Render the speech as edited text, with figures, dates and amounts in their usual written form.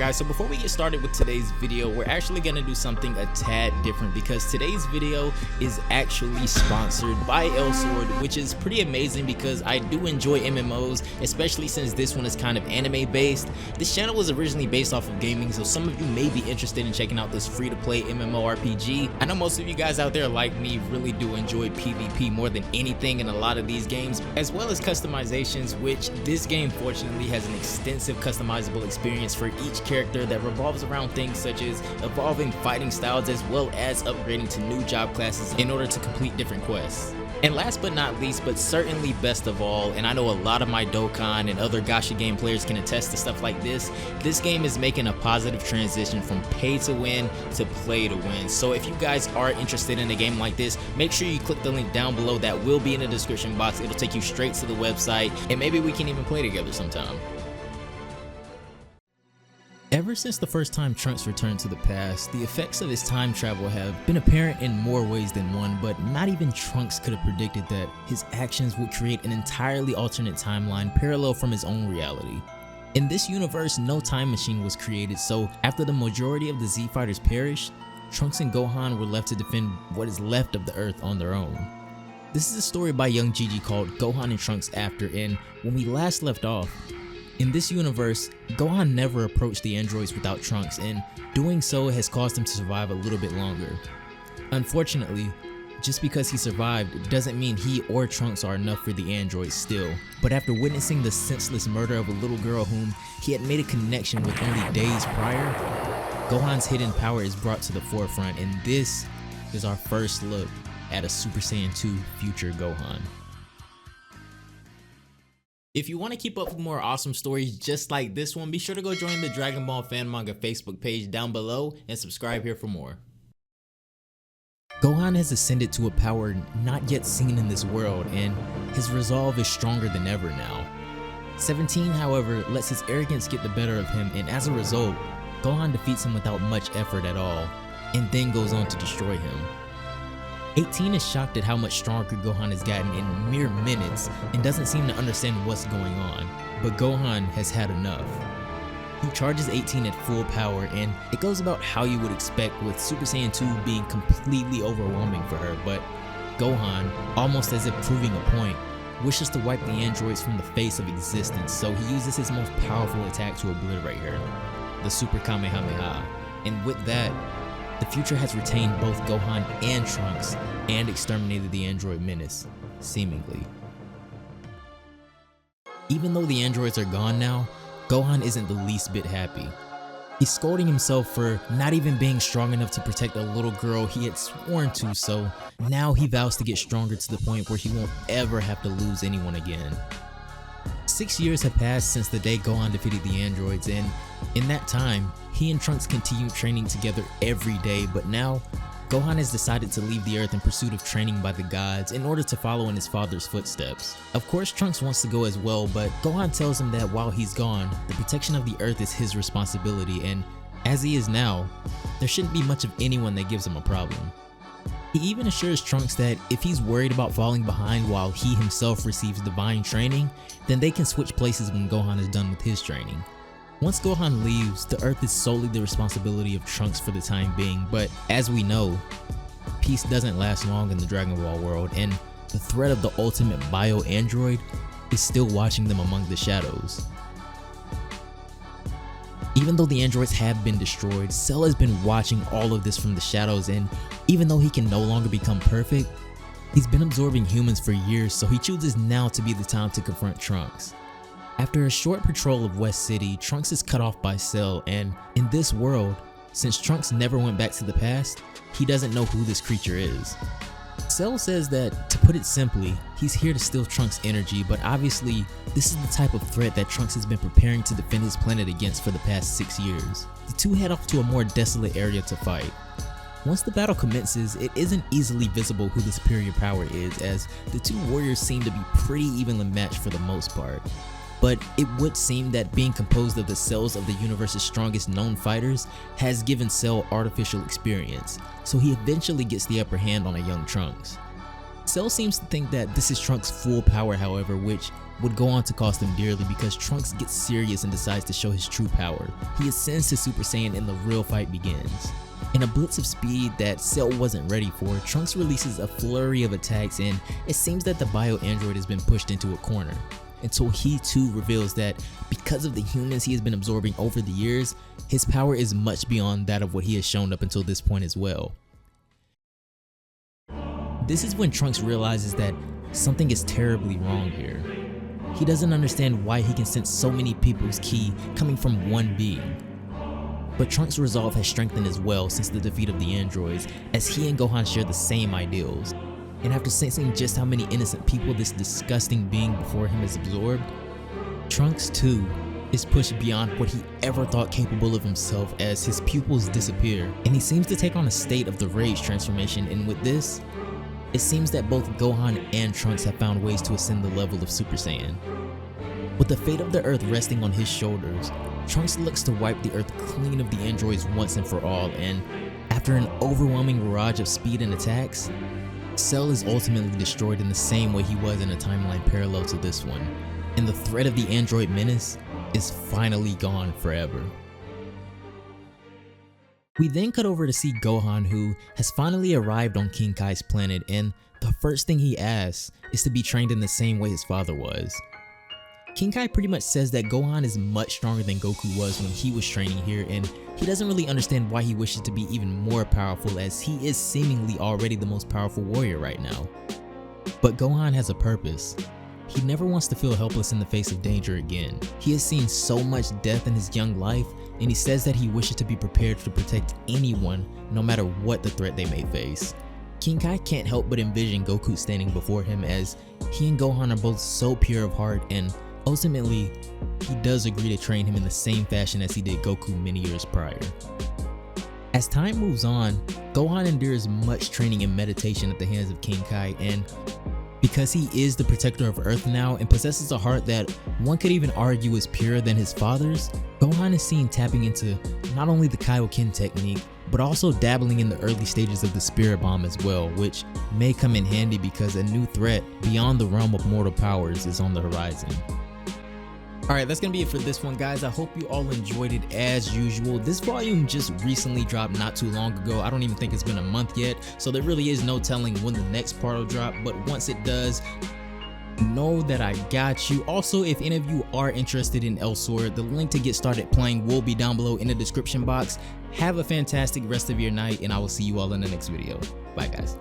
guys, so before we get started with today's video, we're actually going to do something a tad different because today's video is actually sponsored by Elsword, which is pretty amazing because I do enjoy MMOs, especially since this one is kind of anime based. This channel was originally based off of gaming, so some of you may be interested in checking out this free-to-play MMORPG. I know most of you guys out there like me really do enjoy PvP more than anything in a lot of these games, as well as customizations, which this game fortunately has an extensive customizable experience for each character that revolves around things such as evolving fighting styles as well as upgrading to new job classes in order to complete different quests. And last but not least, but certainly best of all, and I know a lot of my Dokkan and other gacha game players can attest to stuff like this game is making a positive transition from pay to win to play to win. So if you guys are interested in a game like this, make sure you click the link down below that will be in the description box. It'll take you straight to the website, and maybe we can even play together sometime. Ever since the first time Trunks returned to the past, the effects of his time travel have been apparent in more ways than one, but not even Trunks could have predicted that his actions would create an entirely alternate timeline parallel from his own reality. In this universe, no time machine was created, so after the majority of the Z Fighters perished, Trunks and Gohan were left to defend what is left of the Earth on their own. This is a story by Young Gigi called Gohan and Trunks After, and when we last left off, in this universe, Gohan never approached the androids without Trunks, and doing so has caused him to survive a little bit longer. Unfortunately, just because he survived doesn't mean he or Trunks are enough for the androids still. But after witnessing the senseless murder of a little girl whom he had made a connection with only days prior, Gohan's hidden power is brought to the forefront, and this is our first look at a Super Saiyan 2 future Gohan. If you want to keep up with more awesome stories just like this one, be sure to go join the Dragon Ball Fan Manga Facebook page down below and subscribe here for more. Gohan has ascended to a power not yet seen in this world, and his resolve is stronger than ever now. 17, however, lets his arrogance get the better of him, and as a result, Gohan defeats him without much effort at all, and then goes on to destroy him. 18 is shocked at how much stronger Gohan has gotten in mere minutes and doesn't seem to understand what's going on, but Gohan has had enough. He charges 18 at full power, and it goes about how you would expect, with Super Saiyan 2 being completely overwhelming for her, but Gohan, almost as if proving a point, wishes to wipe the androids from the face of existence, so he uses his most powerful attack to obliterate her, the Super Kamehameha, and with that, the future has retained both Gohan and Trunks and exterminated the android menace, seemingly. Even though the androids are gone now, Gohan isn't the least bit happy. He's scolding himself for not even being strong enough to protect a little girl he had sworn to, so now he vows to get stronger to the point where he won't ever have to lose anyone again. 6 years have passed since the day Gohan defeated the androids, and in that time, he and Trunks continued training together every day, but now, Gohan has decided to leave the Earth in pursuit of training by the gods in order to follow in his father's footsteps. Of course, Trunks wants to go as well, but Gohan tells him that while he's gone, the protection of the Earth is his responsibility, and as he is now, there shouldn't be much of anyone that gives him a problem. He even assures Trunks that if he's worried about falling behind while he himself receives divine training, then they can switch places when Gohan is done with his training. Once Gohan leaves, the Earth is solely the responsibility of Trunks for the time being, but as we know, peace doesn't last long in the Dragon Ball world, and the threat of the ultimate bio-android is still watching them among the shadows. Even though the androids have been destroyed, Cell has been watching all of this from the shadows, and even though he can no longer become perfect, he's been absorbing humans for years, so he chooses now to be the time to confront Trunks. After a short patrol of West City, Trunks is cut off by Cell, and in this world, since Trunks never went back to the past, he doesn't know who this creature is. Cell says that, to put it simply, he's here to steal Trunks' energy, but obviously, this is the type of threat that Trunks has been preparing to defend his planet against for the past 6 years. The two head off to a more desolate area to fight. Once the battle commences, it isn't easily visible who the superior power is, as the two warriors seem to be pretty evenly matched for the most part. But it would seem that being composed of the cells of the universe's strongest known fighters has given Cell artificial experience, so he eventually gets the upper hand on a young Trunks. Cell seems to think that this is Trunks' full power, however, which would go on to cost him dearly because Trunks gets serious and decides to show his true power. He ascends to Super Saiyan and the real fight begins. In a blitz of speed that Cell wasn't ready for, Trunks releases a flurry of attacks and it seems that the bio-android has been pushed into a corner. Until he too reveals that because of the humans he has been absorbing over the years, his power is much beyond that of what he has shown up until this point as well. This is when Trunks realizes that something is terribly wrong here. He doesn't understand why he can sense so many people's ki coming from one being. But Trunks' resolve has strengthened as well since the defeat of the androids, as he and Gohan share the same ideals. And after sensing just how many innocent people this disgusting being before him has absorbed, Trunks too is pushed beyond what he ever thought capable of himself as his pupils disappear, and he seems to take on a state of the rage transformation. And with this, it seems that both Gohan and Trunks have found ways to ascend the level of Super Saiyan. With the fate of the Earth resting on his shoulders, Trunks looks to wipe the Earth clean of the androids once and for all, and after an overwhelming barrage of speed and attacks, Cell is ultimately destroyed in the same way he was in a timeline parallel to this one, and the threat of the android menace is finally gone forever. We then cut over to see Gohan, who has finally arrived on King Kai's planet, and the first thing he asks is to be trained in the same way his father was. King Kai pretty much says that Gohan is much stronger than Goku was when he was training here, and he doesn't really understand why he wishes to be even more powerful, as he is seemingly already the most powerful warrior right now. But Gohan has a purpose. He never wants to feel helpless in the face of danger again. He has seen so much death in his young life, and he says that he wishes to be prepared to protect anyone, no matter what the threat they may face. King Kai can't help but envision Goku standing before him, as he and Gohan are both so pure of heart, and ultimately, he does agree to train him in the same fashion as he did Goku many years prior. As time moves on, Gohan endures much training and meditation at the hands of King Kai, and because he is the protector of Earth now and possesses a heart that one could even argue is purer than his father's, Gohan is seen tapping into not only the Kaioken technique, but also dabbling in the early stages of the Spirit Bomb as well, which may come in handy because a new threat beyond the realm of mortal powers is on the horizon. Alright, that's gonna be it for this one, guys. I hope you all enjoyed it as usual. This volume just recently dropped not too long ago. I don't even think it's been a month yet, so there really is no telling when the next part will drop, but once it does, know that I got you. Also, if any of you are interested in Elsword, the link to get started playing will be down below in the description box. Have a fantastic rest of your night, and I will see you all in the next video. Bye, guys.